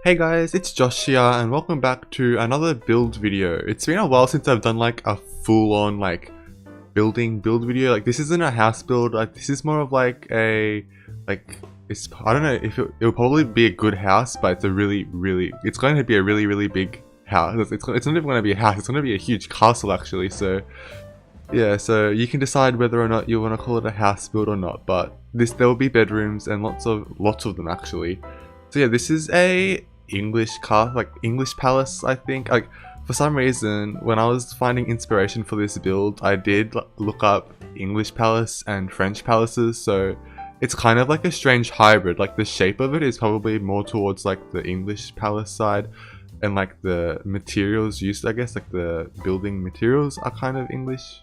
Hey guys, it's Josh here and welcome back to another build video. It's been a while since I've done like a full-on like build video. Like this isn't a house build, like this is more of like a I don't know if it'll probably be a good house, but it's it's going to be a really big house. It's not even going to be a house, it's going to be a huge castle actually. So yeah, so you can decide whether or not you want to call it a house build or not, but there will be bedrooms and lots of them actually. So yeah, this is a English English palace, I think. Like for some reason, when I was finding inspiration for this build, I did look up English palace and French palaces. So it's kind of like a strange hybrid. Like the shape of it is probably more towards like the English palace side, and like the materials used, I guess, like the building materials are kind of English.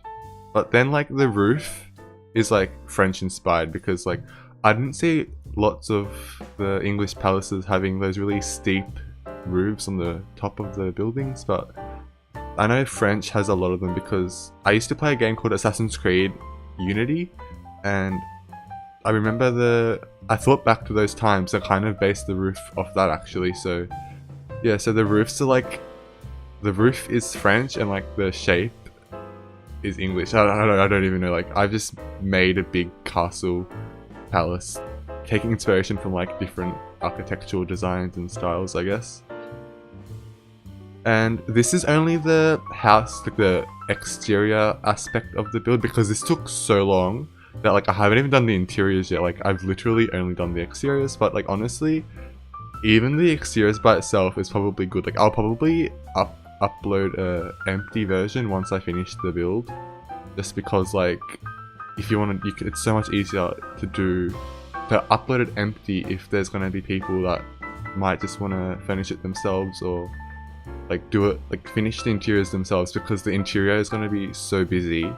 But then like the roof is like French inspired, because like I didn't see lots of the English palaces having those really steep roofs on the top of the buildings, but I know French has a lot of them because I used to play a game called Assassin's Creed Unity, and I remember I thought back to those times and kind of based the roof off that actually. So yeah, so the roofs are like, the roof is French and like the shape is English. I don't even know, like I've just made a big castle palace taking inspiration from like different architectural designs and styles, I guess. And this is only the house, like the exterior aspect of the build, because this took so long that like I haven't even done the interiors yet. Like I've literally only done the exteriors, but like honestly, even the exteriors by itself is probably good. Like I'll probably upload a empty version once I finish the build, just because like if you want to, it's so much easier to upload it empty if there's going to be people that might just want to furnish it themselves, or like finish the interiors themselves, because the interior is going to be so busy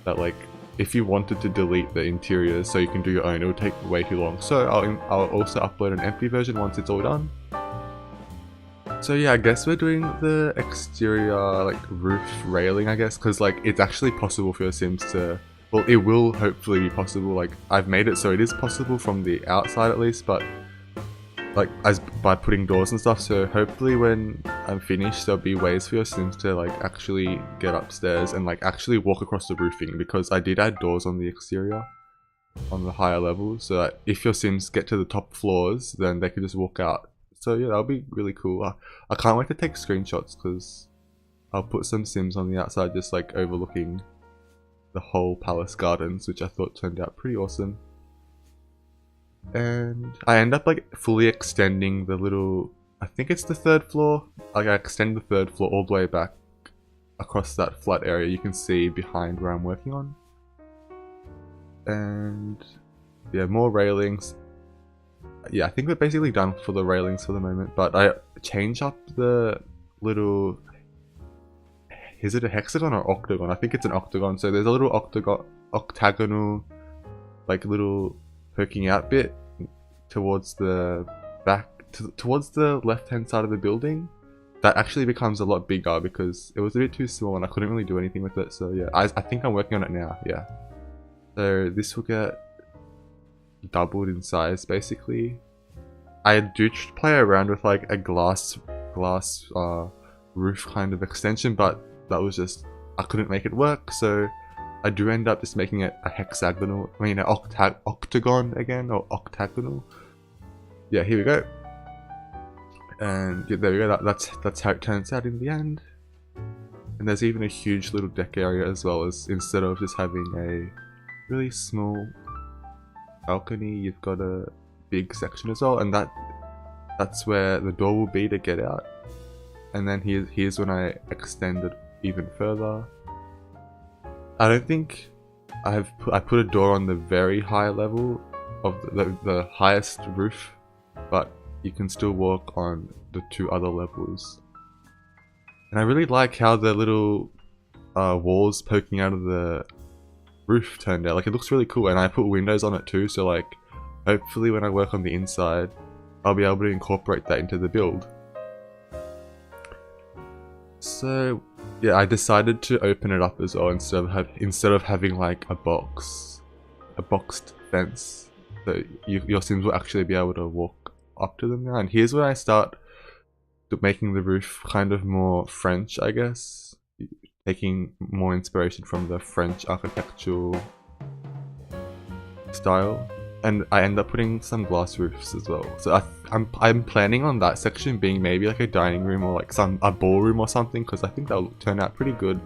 that like if you wanted to delete the interiors so you can do your own, it would take way too long. So I'll also upload an empty version once it's all done. So yeah, I guess we're doing the exterior like roof railing, I guess, because like it's actually possible for your Sims to, well, it will hopefully be possible. Like I've made it so it is possible from the outside at least, but like by putting doors and stuff. So hopefully when I'm finished, there'll be ways for your Sims to like actually get upstairs and like actually walk across the roofing, because I did add doors on the exterior on the higher levels, so that if your Sims get to the top floors, then they can just walk out. So yeah, that'll be really cool. I can't wait to take screenshots, because I'll put some Sims on the outside just like overlooking the whole palace gardens, which I thought turned out pretty awesome. And I end up like fully extending the little, I think it's the third floor, like I extend the third floor all the way back across that flat area you can see behind where I'm working on. And yeah, more railings. Yeah, I think we're basically done for the railings for the moment, but I change up the little, is it a hexagon or octagon? I think it's an octagon. So there's a little octagonal, like little poking out bit towards the back, towards the left hand side of the building. That actually becomes a lot bigger because it was a bit too small and I couldn't really do anything with it. So yeah, I think I'm working on it now. Yeah. So this will get doubled in size basically. I do play around with like a glass roof kind of extension, but that was just, I couldn't make it work, so I do end up just making it a hexagonal, I mean an octagon again, or octagonal. Yeah, here we go. And yeah, there we go, that's how it turns out in the end. And there's even a huge little deck area as well, as instead of just having a really small balcony, you've got a big section as well, and that's where the door will be to get out. And then here's when I extend it even further. I don't think I put a door on the very high level of the highest roof, but you can still walk on the two other levels. And I really like how the little walls poking out of the roof turned out. Like it looks really cool, and I put windows on it too, so like hopefully when I work on the inside I'll be able to incorporate that into the build. So yeah, I decided to open it up as well, instead of having like a boxed fence. So your Sims will actually be able to walk up to them now. And here's where I start making the roof kind of more French, I guess, taking more inspiration from the French architectural style. And I end up putting some glass roofs as well. So I'm planning on that section being maybe like a dining room or like a ballroom or something, because I think that'll turn out pretty good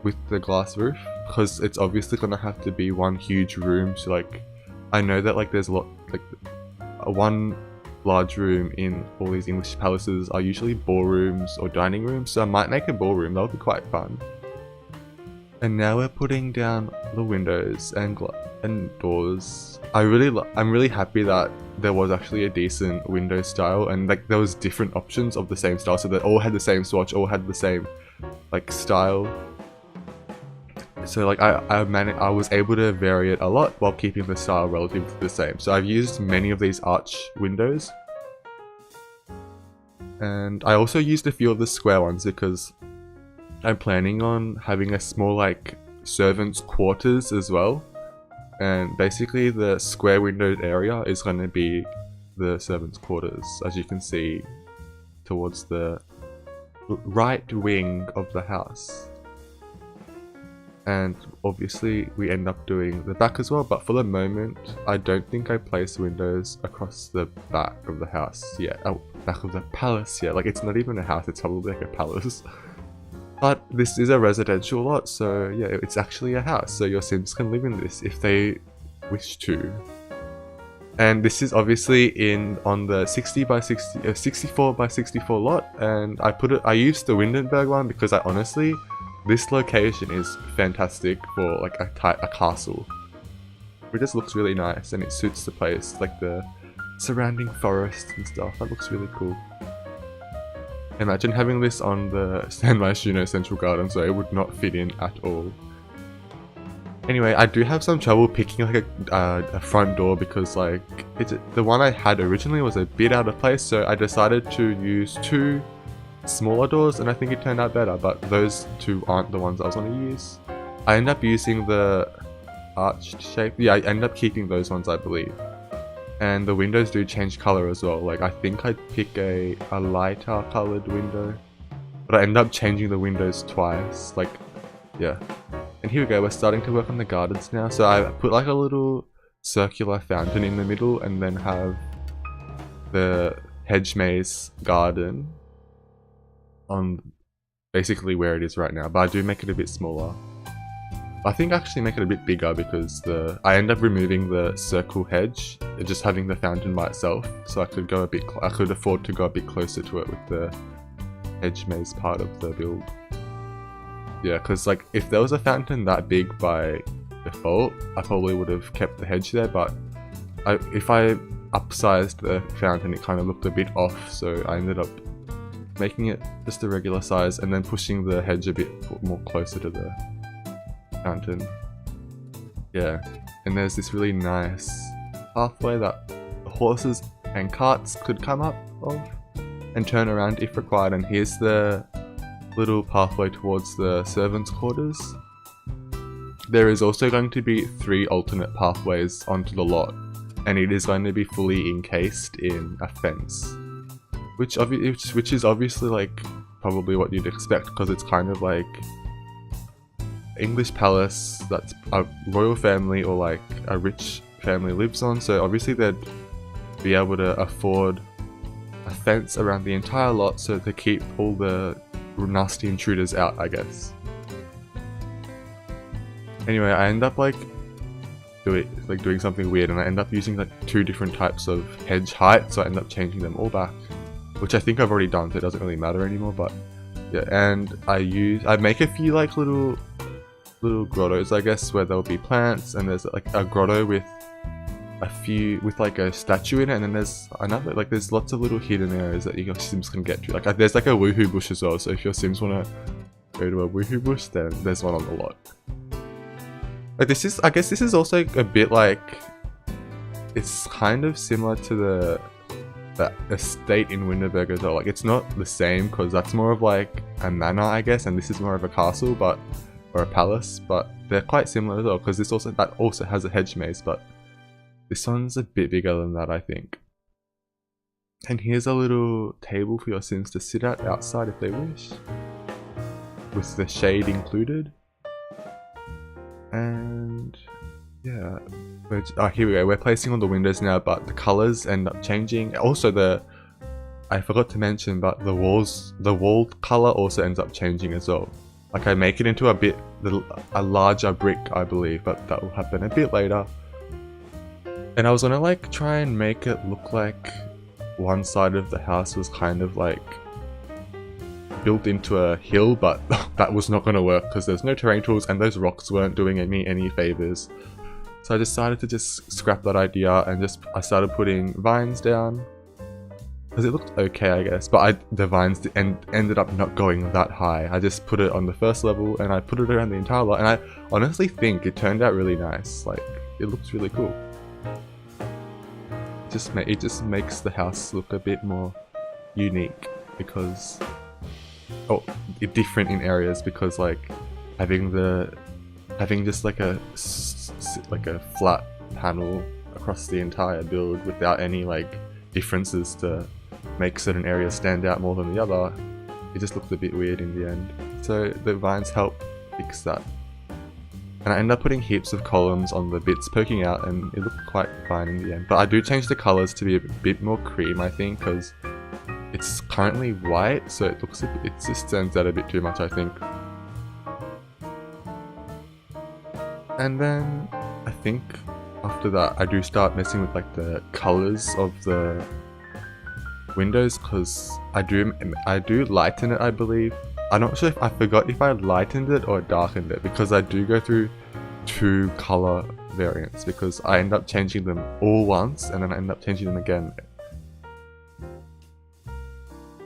with the glass roof, because it's obviously gonna have to be one huge room. So like I know that like there's a lot, like one large room in all these English palaces are usually ballrooms or dining rooms, so I might make a ballroom. That'll be quite fun. And now we're putting down the windows and doors. I'm really happy that there was actually a decent window style, and like there was different options of the same style, so they all had the same swatch, all had the same like style. So like I was able to vary it a lot while keeping the style relatively the same. So I've used many of these arch windows, and I also used a few of the square ones because I'm planning on having a small like servants' quarters as well. And basically the square windowed area is going to be the servants' quarters, as you can see towards the right wing of the house. And obviously we end up doing the back as well, but for the moment I don't think I place windows across the back of the house yet. Oh, back of the palace yet. Like it's not even a house, it's probably like a palace. But this is a residential lot, so yeah, it's actually a house, so your Sims can live in this if they wish to. And this is obviously on the 64 by 64 lot, and I used the Windenberg one because this location is fantastic for like a castle. It just looks really nice and it suits the place, like the surrounding forest and stuff. That looks really cool. Imagine having this on the San Myshuno Central Garden, so it would not fit in at all. Anyway, I do have some trouble picking like a front door because like the one I had originally was a bit out of place, so I decided to use two smaller doors and I think it turned out better, but those two aren't the ones I was going to use. I end up using the arched shape. Yeah, I end up keeping those ones, I believe. And the windows do change color as well. Like I think I'd pick a lighter colored window, but I end up changing the windows twice. Like, yeah. And here we go, we're starting to work on the gardens now. So I put like a little circular fountain in the middle and then have the hedge maze garden on basically where it is right now, but I do make it a bit smaller. I think I actually make it a bit bigger because I end up removing the circle hedge, just having the fountain by itself, so I could afford to go a bit closer to it with the hedge maze part of the build. Yeah, because like if there was a fountain that big by default, I probably would have kept the hedge there, but if I upsized the fountain, it kind of looked a bit off, so I ended up making it just a regular size and then pushing the hedge a bit more closer to the fountain. Yeah, and there's this really nice pathway that horses and carts could come up of and turn around if required, and here's the little pathway towards the servants' quarters. There is also going to be 3 alternate pathways onto the lot, and it is going to be fully encased in a fence, which is obviously like probably what you'd expect, because it's kind of like English palace that's a royal family or like a rich family lives on, so obviously they'd be able to afford a fence around the entire lot so to keep all the nasty intruders out, I guess. Anyway, I end up like doing something weird, and I end up using like 2 different types of hedge height, so I end up changing them all back, which I think I've already done, so it doesn't really matter anymore. But yeah, and I make a few like little grottos, I guess, where there'll be plants, and there's like a grotto with like a statue in it, and then there's another, like there's lots of little hidden areas that your Sims can get to. Like there's like a woohoo bush as well, so if your Sims want to go to a woohoo bush, then there's one on the lot. Like I guess this is also a bit like, it's kind of similar to the estate in Windenberg as well. Like it's not the same because that's more of like a manor, I guess, and this is more of a castle, or a palace, but they're quite similar as well, because that also has a hedge maze, but this one's a bit bigger than that, I think. And here's a little table for your Sims to sit at outside if they wish, with the shade included. And yeah, here we go. We're placing on the windows now, but the colors end up changing. Also, I forgot to mention, but the wall color also ends up changing as well. Like, I make it into a larger brick, I believe, but that will happen a bit later. And I was gonna like try and make it look like one side of the house was kind of like built into a hill, but that was not gonna work because there's no terrain tools and those rocks weren't doing me any favors. So I decided to just scrap that idea and I started putting vines down because it looked okay, I guess, but the vines ended up not going that high. I just put it on the first level and I put it around the entire lot, and I honestly think it turned out really nice. Like, it looks really cool. It just makes the house look a bit more unique because, different in areas, because like having just like a flat panel across the entire build without any like differences to make certain areas stand out more than the other, it just looked a bit weird in the end. So the vines help fix that. And I end up putting heaps of columns on the bits poking out, and it looked quite fine in the end. But I do change the colors to be a bit more cream, I think, because it's currently white, so it just stands out a bit too much, I think. And then I think after that I do start messing with like the colors of the windows, because I do lighten it, I believe. I'm not sure if I forgot if I lightened it or darkened it, because I do go through 2 color variants, because I end up changing them all once and then I end up changing them again.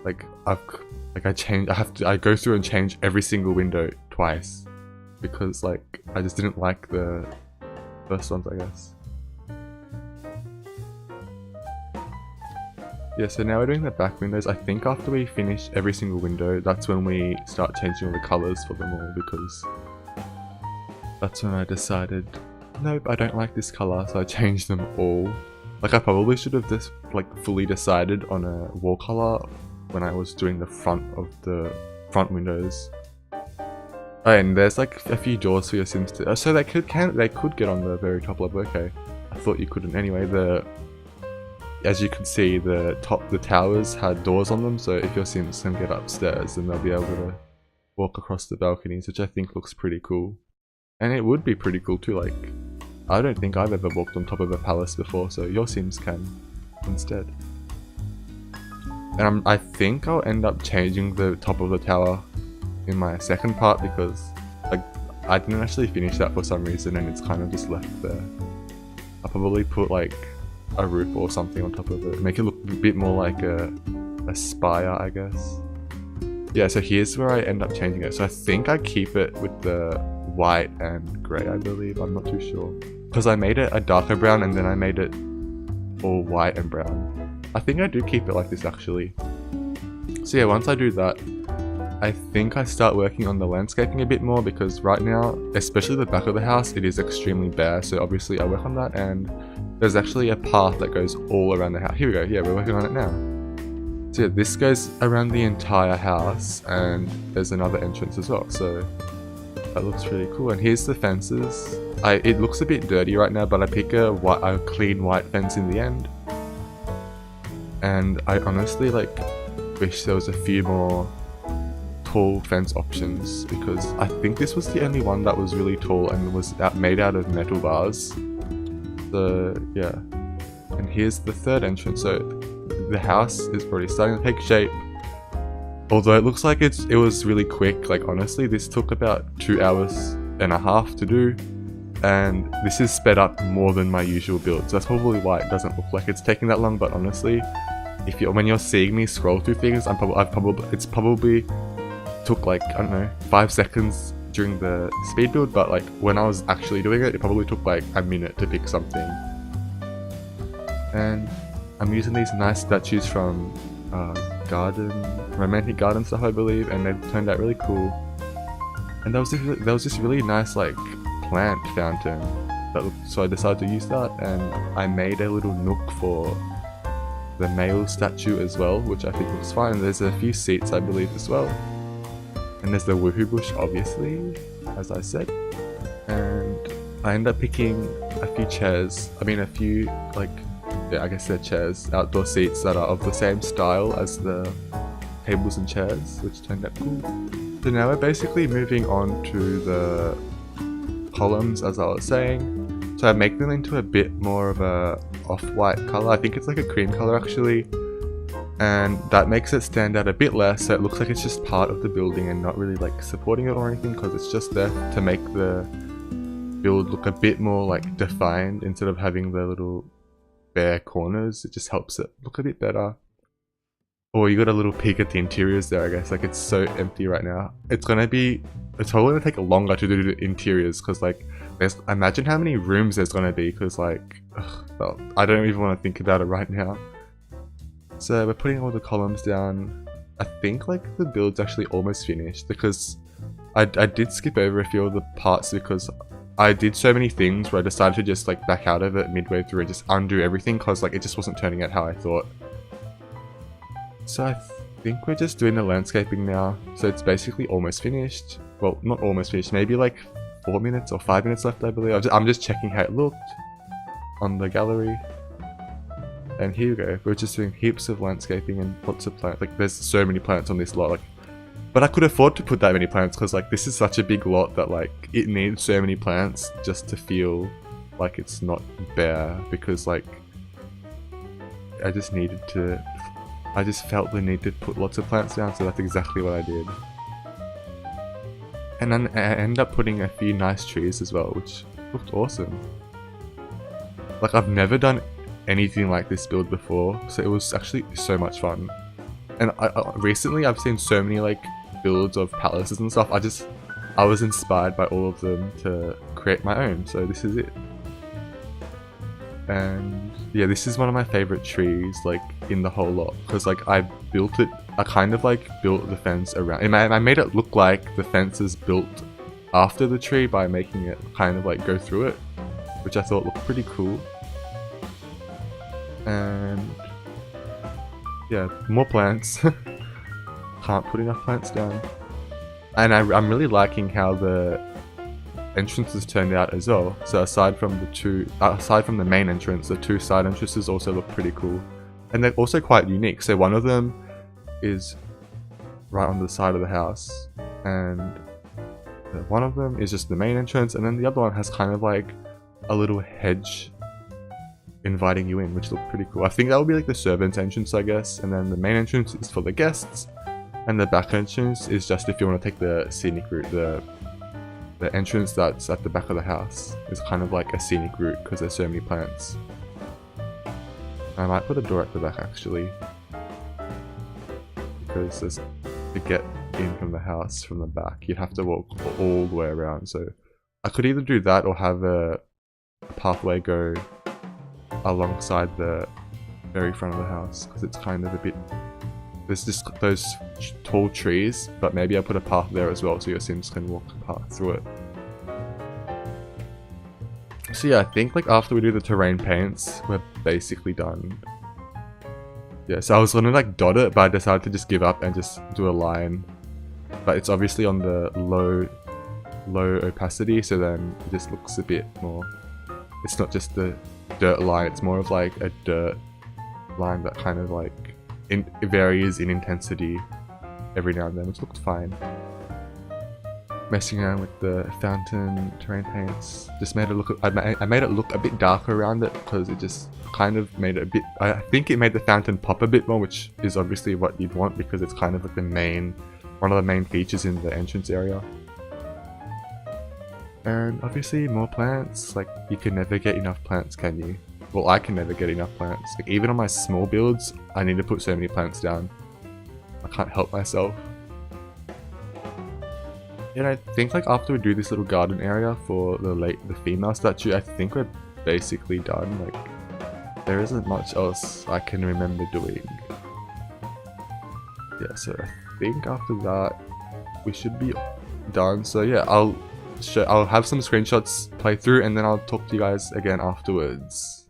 Like I go through and change every single window twice, because like I just didn't like the first ones, I guess. Yeah, so now we're doing the back windows. I think after we finish every single window, that's when we start changing all the colors for them all, because that's when I decided, nope, I don't like this color, so I changed them all. Like, I probably should have just like fully decided on a wall color when I was doing the front of the front windows. Oh, and there's like a few doors for your Sims to, so they could get on the very top level. Okay, I thought you couldn't. Anyway, as you can see, the towers had doors on them, so if your Sims can get upstairs, then they'll be able to walk across the balconies, which I think looks pretty cool. And it would be pretty cool too. Like, I don't think I've ever walked on top of a palace before, so your Sims can instead. And I think I'll end up changing the top of the tower in my second part, because like I didn't actually finish that for some reason and it's kind of just left there. I'll probably put like a roof or something on top of it, make it look a bit more like a spire, I guess. Yeah, so here's where I end up changing it. So I think I keep it with the white and grey, I believe. I'm not too sure, because I made it a darker brown and then I made it all white and brown. I think I do keep it like this actually. So yeah, once I do that, I think I start working on the landscaping a bit more, because right now, especially the back of the house, it is extremely bare. So obviously I work on that, and there's actually a path that goes all around the house. Here we go, yeah, we're working on it now. So yeah, this goes around the entire house, and there's another entrance as well, so that looks really cool. And here's the fences. It looks a bit dirty right now, but I pick a clean white fence in the end. And I honestly like wish there was a few more tall fence options, because I think this was the only one that was really tall and was made out of metal bars. So yeah, and here's the third entrance. So the house is already starting to take shape, although it looks like it was really quick. Like, honestly, this took about 2.5 hours to do, and this is sped up more than my usual build, so that's probably why it doesn't look like it's taking that long. But honestly, when you're seeing me scroll through things, it's probably took like, I don't know, 5 seconds during the speed build, but like when I was actually doing it, it probably took like a minute to pick something. And I'm using these nice statues from romantic garden stuff, I believe, and they turned out really cool. And there was this really nice like plant fountain so I decided to use that, and I made a little nook for the male statue as well, which I think looks fine. And there's a few seats, I believe, as well. And there's the woohoo bush, obviously, as I said. And I end up picking a few chairs. I mean, a few, like, yeah, I guess they're chairs, outdoor seats that are of the same style as the tables and chairs, which turned out cool. So now we're basically moving on to the columns, as I was saying. So I make them into a bit more of a off-white color. I think it's like a cream color actually. And that makes it stand out a bit less, so it looks like it's just part of the building and not really like supporting it or anything, because it's just there to make the build look a bit more like defined instead of having the little bare corners. It just helps it look a bit better. Or you got a little peek at the interiors there, I guess. Like, it's so empty right now. It's probably gonna take longer to do the interiors, because like imagine how many rooms there's gonna be, because like well, I don't even want to think about it right now. So we're putting all the columns down. I think like the build's actually almost finished, because I did skip over a few of the parts because I did so many things where I decided to just like back out of it midway through and just undo everything, because like it just wasn't turning out how I thought. So I think we're just doing the landscaping now. So it's basically almost finished. Well, not almost finished, maybe like 4 minutes or 5 minutes left, I believe. I'm just checking how it looked on the gallery. And here we go. We're just doing heaps of landscaping and lots of plants. Like, there's so many plants on this lot. Like, but I could afford to put that many plants, because like this is such a big lot that like it needs so many plants just to feel like it's not bare, because like I just felt the need to put lots of plants down, so that's exactly what I did. And then I ended up putting a few nice trees as well, which looked awesome. Like, I've never done anything like this build before, so it was actually so much fun. And recently I've seen so many like builds of palaces and stuff. I was inspired by all of them to create my own, so this is it. And yeah, this is one of my favorite trees like in the whole lot, because like I kind of like built the fence around. I made it look like the fence is built after the tree by making it kind of like go through it, which I thought looked pretty cool. And yeah, more plants. Can't put enough plants down. And I'm really liking how the entrances turned out as well. So aside from the main entrance, the two side entrances also look pretty cool. And they're also quite unique. So one of them is right on the side of the house, and one of them is just the main entrance, and then the other one has kind of like a little hedge inviting you in, which looked pretty cool. I think that would be like the servants entrance, I guess, and then the main entrance is for the guests, and the back entrance is just if you want to take the scenic route. The entrance that's at the back of the house is kind of like a scenic route because there's so many plants. I might put a door at the back actually, because to get in from the house from the back you'd have to walk all the way around. So I could either do that or have a pathway go alongside the very front of the house, because it's kind of a bit, there's just those tall trees, but maybe I'll put a path there as well so your Sims can walk a path through it. So yeah, I think like after we do the terrain paints, we're basically done. Yeah, so I was gonna like dot it, but I decided to just give up and just do a line. But it's obviously on the low opacity, so then it just looks a bit more, it's not just the dirt line, it's more of like a dirt line that kind of like it varies in intensity every now and then, which looked fine. Messing around with the fountain terrain paints just made it look, I made it look a bit darker around it, because it just kind of made it a bit, I think it made the fountain pop a bit more, which is obviously what you'd want because it's kind of like one of the main features in the entrance area. And obviously more plants. Like, you can never get enough plants, can you? Well, I can never get enough plants. Like, even on my small builds, I need to put so many plants down. I can't help myself. And I think like after we do this little garden area for the female statue, I think we're basically done. Like, there isn't much else I can remember doing. Yeah, so I think after that we should be done. So yeah, I'll have some screenshots play through, and then I'll talk to you guys again afterwards.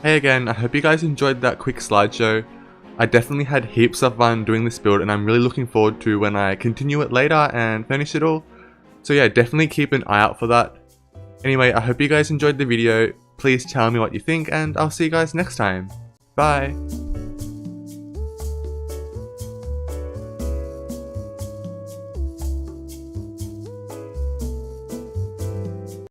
Hey again, I hope you guys enjoyed that quick slideshow. I definitely had heaps of fun doing this build, and I'm really looking forward to when I continue it later and finish it all. So yeah, definitely keep an eye out for that. Anyway, I hope you guys enjoyed the video. Please tell me what you think, and I'll see you guys next time. Bye!